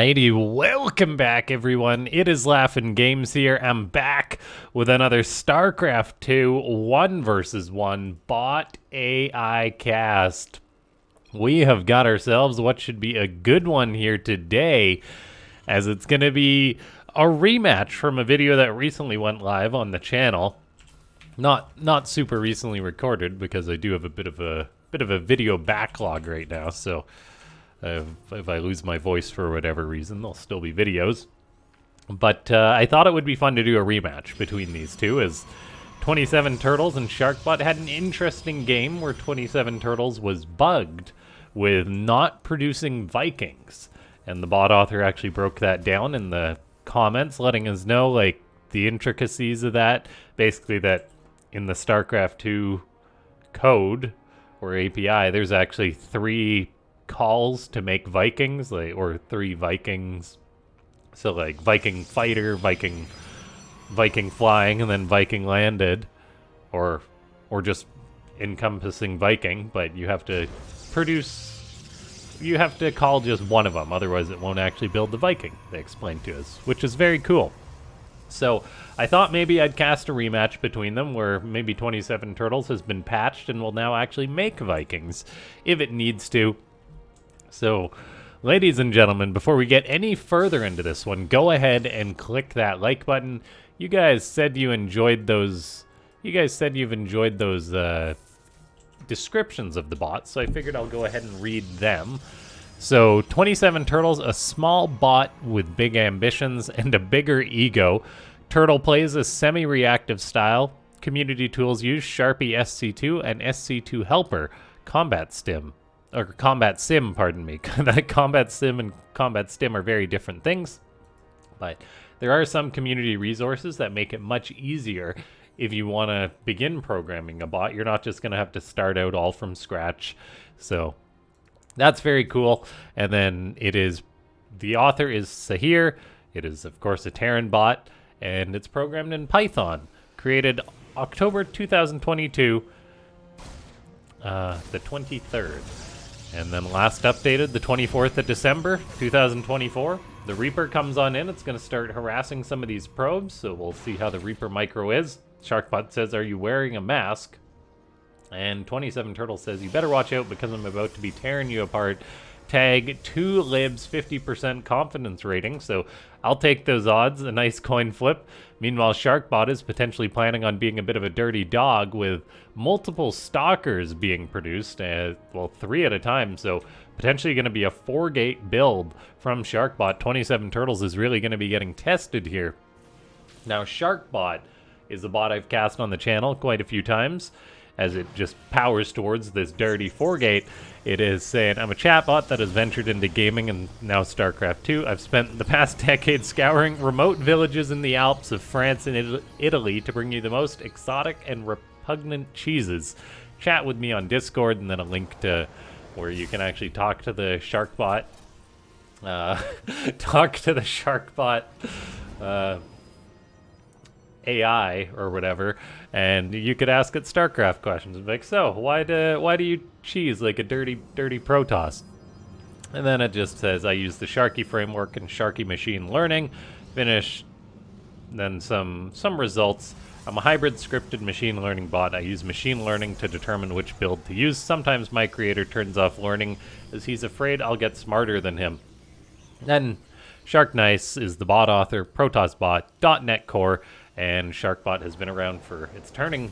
Alrighty, welcome back everyone. It is LaughNgamez here. I'm back with another Starcraft 2 1 vs 1 bot AI cast. We have got ourselves what should be a good one here today, as it's going to be a rematch from a video that recently went live on the channel. Not super recently recorded, because I do have a bit of a video backlog right now, so if I lose my voice for whatever reason, there'll still be videos. But I thought it would be fun to do a rematch between these two, as 27Turtles and Sharkbot had an interesting game where 27Turtles was bugged with not producing Vikings. And the bot author actually broke that down in the comments, letting us know, like, the intricacies of that. Basically that in the StarCraft 2 code, or API, there's actually 3 calls to make Vikings, like, or 3 Vikings. So like Viking fighter, Viking flying, and then Viking landed, or just encompassing Viking. But you have to call just one of them, otherwise it won't actually build the Viking, they explained to us, which is very cool. So I thought maybe I'd cast a rematch between them, where maybe 27Turtles has been patched and will now actually make Vikings if it needs to. So, ladies and gentlemen, before we get any further into this one, go ahead and click that like button. You guys said you enjoyed those. You guys said you've enjoyed those descriptions of the bots, so I figured I'll go ahead and read them. So, 27Turtles, a small bot with big ambitions and a bigger ego. Turtle plays a semi-reactive style. Community tools use Sharpie SC2 and SC2 Helper. Combat Sim, pardon me. Combat Sim and Combat Stim are very different things, but there are some community resources that make it much easier if you want to begin programming a bot. You're not just going to have to start out all from scratch. So that's very cool. And then the author is Sahir. It is, of course, a Terran bot, and it's programmed in Python. Created October 2022, the 23rd. And then last updated the 24th of December 2024. The Reaper comes on in. It's going to start harassing some of these probes, so we'll see how the Reaper micro is. Sharkbot says, "Are you wearing a mask?" And 27Turtles says, "You better watch out because I'm about to be tearing you apart. Tag 2 libs 50% confidence rating." So I'll take those odds, a nice coin flip. Meanwhile, Sharkbot is potentially planning on being a bit of a dirty dog, with multiple stalkers being produced, well, 3 at a time. So potentially going to be a 4-gate build from Sharkbot. 27Turtles is really going to be getting tested here. Now, Sharkbot is a bot I've cast on the channel quite a few times, as it just powers towards this dirty 4-gate. It is saying, "I'm a chatbot that has ventured into gaming and now StarCraft 2. I've spent the past decade scouring remote villages in the Alps of France and Italy to bring you the most exotic and repugnant cheeses. Chat with me on Discord," and then a link to where you can actually talk to the Sharkbot. Talk to the Sharkbot AI or whatever, and you could ask it StarCraft questions. Like, "So why do you cheese like a dirty Protoss?" And then it just says, "I use the Sharky framework and Sharky machine learning." Finish. Then some results. "I'm a hybrid scripted machine learning bot. I use machine learning to determine which build to use. Sometimes my creator turns off learning as he's afraid I'll get smarter than him." Then SharkNice is the bot author, Protoss bot, .NET Core, and Sharkbot has been around for, it's turning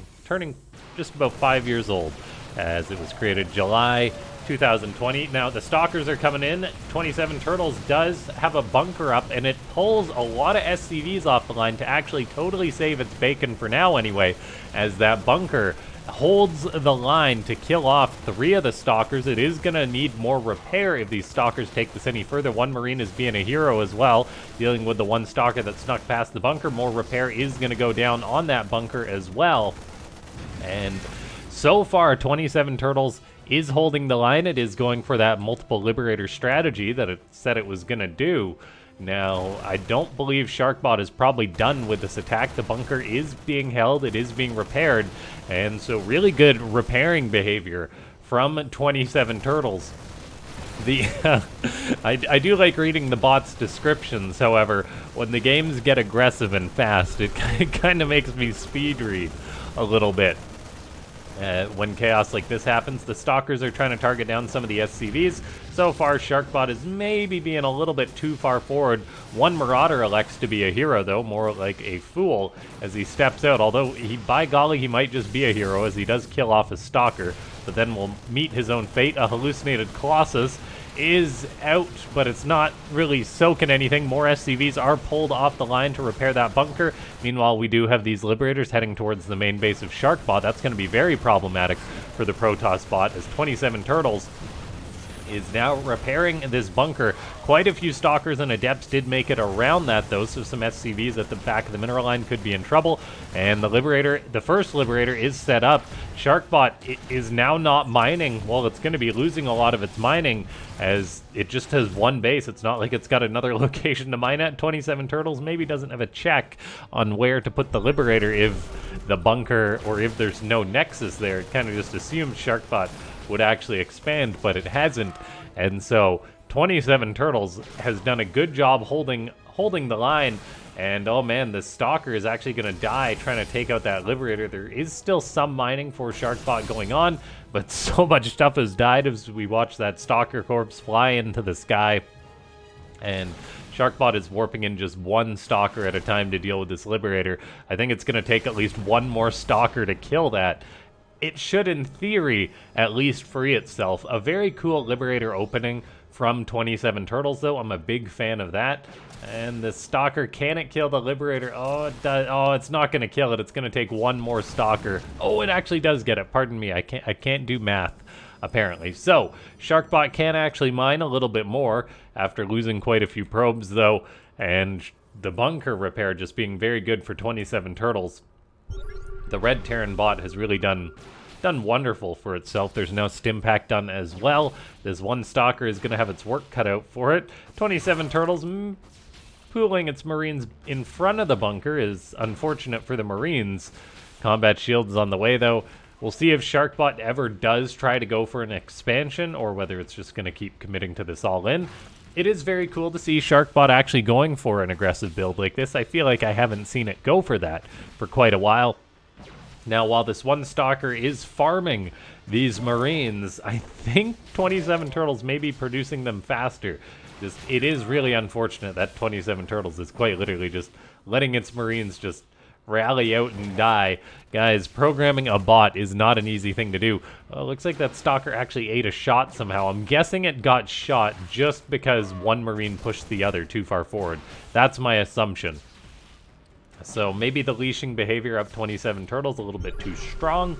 just about 5 years old, as it was created July 2020. Now, the stalkers are coming in. 27Turtles does have a bunker up, and it pulls a lot of SCVs off the line to actually totally save its bacon for now anyway, as that bunker holds the line to kill off 3 of the stalkers. It is going to need more repair if these stalkers take this any further. One Marine is being a hero as well, dealing with the one stalker that snuck past the bunker. More repair is going to go down on that bunker as well. And so far, 27Turtles is holding the line. It is going for that multiple Liberator strategy that it said it was going to do. Now, I don't believe Sharkbot is probably done with this attack. The bunker is being held, it is being repaired, and so really good repairing behavior from 27Turtles. The I do like reading the bot's descriptions, however, when the games get aggressive and fast, it kind of makes me speed read a little bit. When chaos like this happens, the stalkers are trying to target down some of the SCVs. So far, Sharkbot is maybe being a little bit too far forward. One Marauder elects to be a hero, though, more like a fool as he steps out. Although, by golly, he might just be a hero as he does kill off a stalker, but then will meet his own fate. A hallucinated Colossus is out, but it's not really soaking anything. More SCVs are pulled off the line to repair that bunker. Meanwhile, we do have these Liberators heading towards the main base of Sharkbot. That's going to be very problematic for the Protoss bot, as 27Turtles is now repairing this bunker. Quite a few Stalkers and Adepts did make it around that, though, so some SCVs at the back of the mineral line could be in trouble. And the Liberator, the first Liberator, is set up. Sharkbot is now not mining. Well, it's going to be losing a lot of its mining, as it just has one base. It's not like it's got another location to mine at. 27Turtles maybe doesn't have a check on where to put the Liberator if the bunker, or if there's no nexus there. It kind of just assumes Sharkbot would actually expand, but it hasn't. And so 27Turtles has done a good job holding the line. And oh man, the Stalker is actually going to die trying to take out that Liberator. There is still some mining for Sharkbot going on, but so much stuff has died as we watch that Stalker corpse fly into the sky. And Sharkbot is warping in just one Stalker at a time to deal with this Liberator. I think it's going to take at least one more Stalker to kill that. It should, in theory, at least free itself. A very cool Liberator opening from 27Turtles, though. I'm a big fan of that. And the Stalker, can it kill the Liberator? Oh, it does. Oh, it's not going to kill it. It's going to take one more Stalker. Oh, it actually does get it. Pardon me. I can't do math, apparently. So, Sharkbot can actually mine a little bit more after losing quite a few probes, though. And the bunker repair just being very good for 27Turtles. The Red Terran bot has really done wonderful for itself. There's no stim pack done as well. This one Stalker is going to have its work cut out for it. 27Turtles pooling its Marines in front of the bunker is unfortunate for the Marines. Combat shields on the way, though. We'll see if Sharkbot ever does try to go for an expansion, or whether it's just going to keep committing to this all in. It is very cool to see Sharkbot actually going for an aggressive build like this. I feel like I haven't seen it go for that for quite a while. Now, while this one Stalker is farming these Marines, I think 27Turtles may be producing them faster. It is really unfortunate that 27Turtles is quite literally just letting its Marines just rally out and die. Guys, programming a bot is not an easy thing to do. Looks like that Stalker actually ate a shot somehow. I'm guessing it got shot just because one Marine pushed the other too far forward. That's my assumption. So maybe the leashing behavior of 27Turtles a little bit too strong.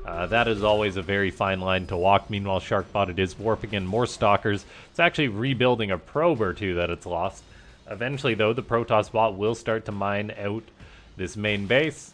That is always a very fine line to walk. Meanwhile, Sharkbot, it is warping in more Stalkers. It's actually rebuilding a probe or two that it's lost. Eventually, though, the Protoss bot will start to mine out this main base.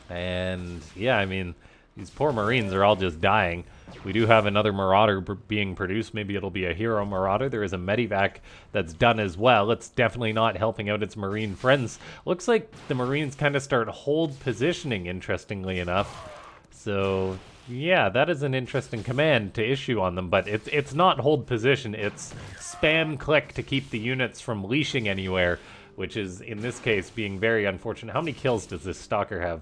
And yeah, I mean, these poor Marines are all just dying. We do have another Marauder being produced. Maybe it'll be a hero Marauder. There is a Medivac that's done as well. It's definitely not helping out its Marine friends. Looks like the Marines kind of start hold positioning, interestingly enough. So, yeah, that is an interesting command to issue on them. But it's not hold position. It's spam click to keep the units from leashing anywhere, which is, in this case, being very unfortunate. How many kills does this Stalker have?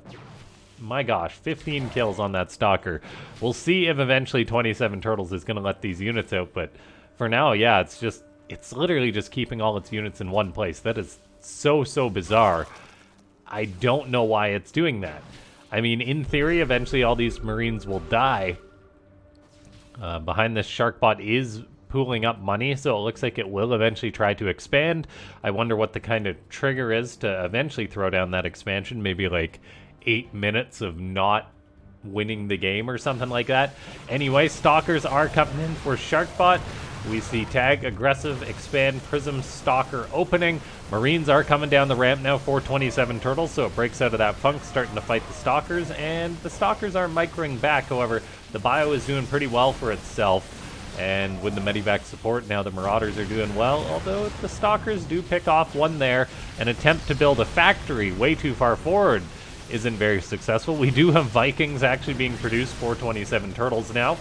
My gosh, 15 kills on that Stalker. We'll see if eventually 27Turtles is going to let these units out, but for now, yeah, it's literally just keeping all its units in one place. That is so bizarre. I don't know why it's doing that. I mean, in theory, eventually all these Marines will die. Behind this, Sharkbot is pooling up money, so it looks like it will eventually try to expand. I wonder what the kind of trigger is to eventually throw down that expansion. Maybe like 8 minutes of not winning the game or something like that. Anyway, Stalkers are coming in for Sharkbot. We see tag, aggressive, expand, prism, Stalker opening. Marines are coming down the ramp now for 27Turtles, so it breaks out of that funk, starting to fight the Stalkers, and the Stalkers are microing back. However, the bio is doing pretty well for itself. And with the Medivac support, now the Marauders are doing well, although the Stalkers do pick off one there. An attempt to build a factory way too far forward isn't very successful. We do have Vikings actually being produced for 27Turtles now.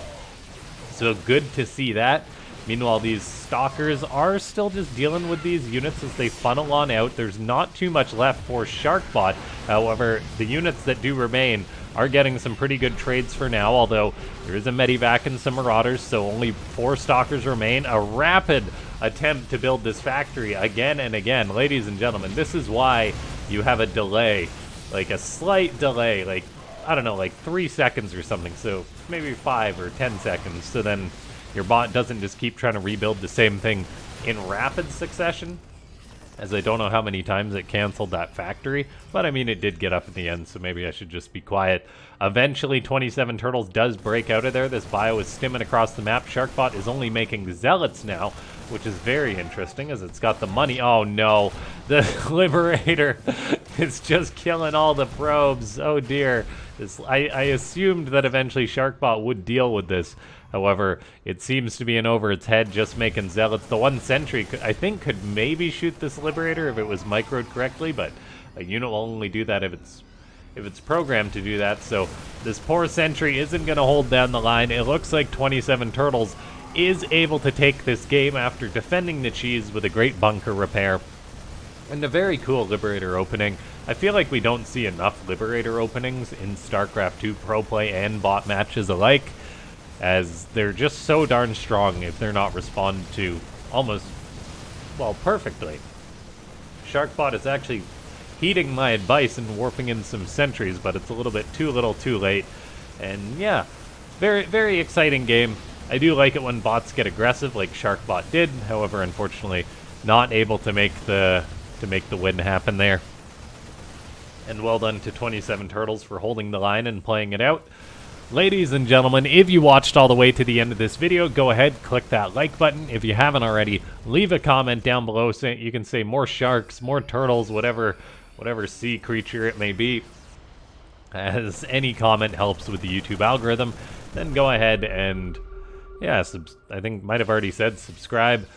So good to see that. Meanwhile, these stalkers are still just dealing with these units as they funnel on out. There's not too much left for Sharkbot. However, the units that do remain are getting some pretty good trades for now, although there is a Medivac and some Marauders, so only 4 stalkers remain. A rapid attempt to build this factory again and again. Ladies and gentlemen, this is why you have a delay, like a slight delay, like, I don't know, like 3 seconds or something, so maybe 5 or 10 seconds, so then your bot doesn't just keep trying to rebuild the same thing in rapid succession, as I don't know how many times it canceled that factory, but I mean, it did get up in the end, so maybe I should just be quiet. Eventually, 27Turtles does break out of there. This bio is stimming across the map. Sharkbot is only making Zealots now, which is very interesting, as it's got the money. Oh no, the Liberator is just killing all the probes. Oh dear. I assumed that eventually Sharkbot would deal with this. However, it seems to be in over its head, just making Zealots. The 1 sentry, I think, could maybe shoot this Liberator if it was microed correctly, but a unit will only do that if it's programmed to do that. So this poor sentry isn't going to hold down the line. It looks like 27Turtles is able to take this game after defending the cheese with a great bunker repair and a very cool Liberator opening. I feel like we don't see enough Liberator openings in StarCraft 2 pro play and bot matches alike, as they're just so darn strong if they're not responded to almost, well, perfectly. Sharkbot is actually heeding my advice and warping in some sentries, but it's a little bit too little too late. And yeah, very, very exciting game. I do like it when bots get aggressive like Sharkbot did, however, unfortunately, not able to make the win happen there. And well done to 27Turtles for holding the line and playing it out. Ladies and gentlemen, if you watched all the way to the end of this video, go ahead, click that like button. If you haven't already, leave a comment down below. You can say more sharks, more turtles, whatever sea creature it may be, as any comment helps with the YouTube algorithm. Then go ahead and, yeah, I think might have already said subscribe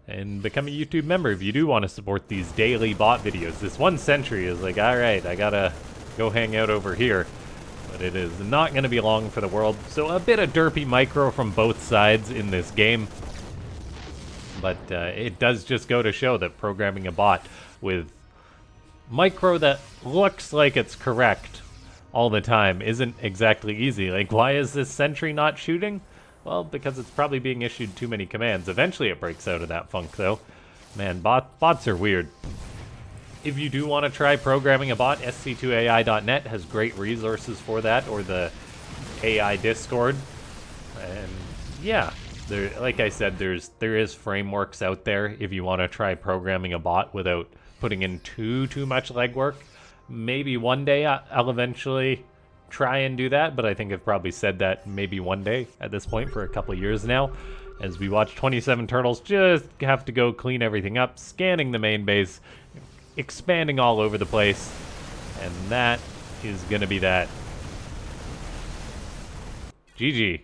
and become a YouTube member if you do want to support these daily bot videos. This 1 sentry is like, alright, I gotta go hang out over here. But it is not going to be long for the world. So a bit of derpy micro from both sides in this game. But it does just go to show that programming a bot with micro that looks like it's correct all the time isn't exactly easy. Like, why is this sentry not shooting? Well, because it's probably being issued too many commands. Eventually it breaks out of that funk, though. Man, bots are weird. If you do want to try programming a bot, sc2ai.net has great resources for that, or the AI Discord. And yeah, like I said, there is frameworks out there if you want to try programming a bot without putting in too much legwork. Maybe one day I'll eventually try and do that, but I think I've probably said that maybe one day at this point for a couple of years now. As we watch 27Turtles just have to go clean everything up, scanning the main base, expanding all over the place, and that is gonna be that. GG.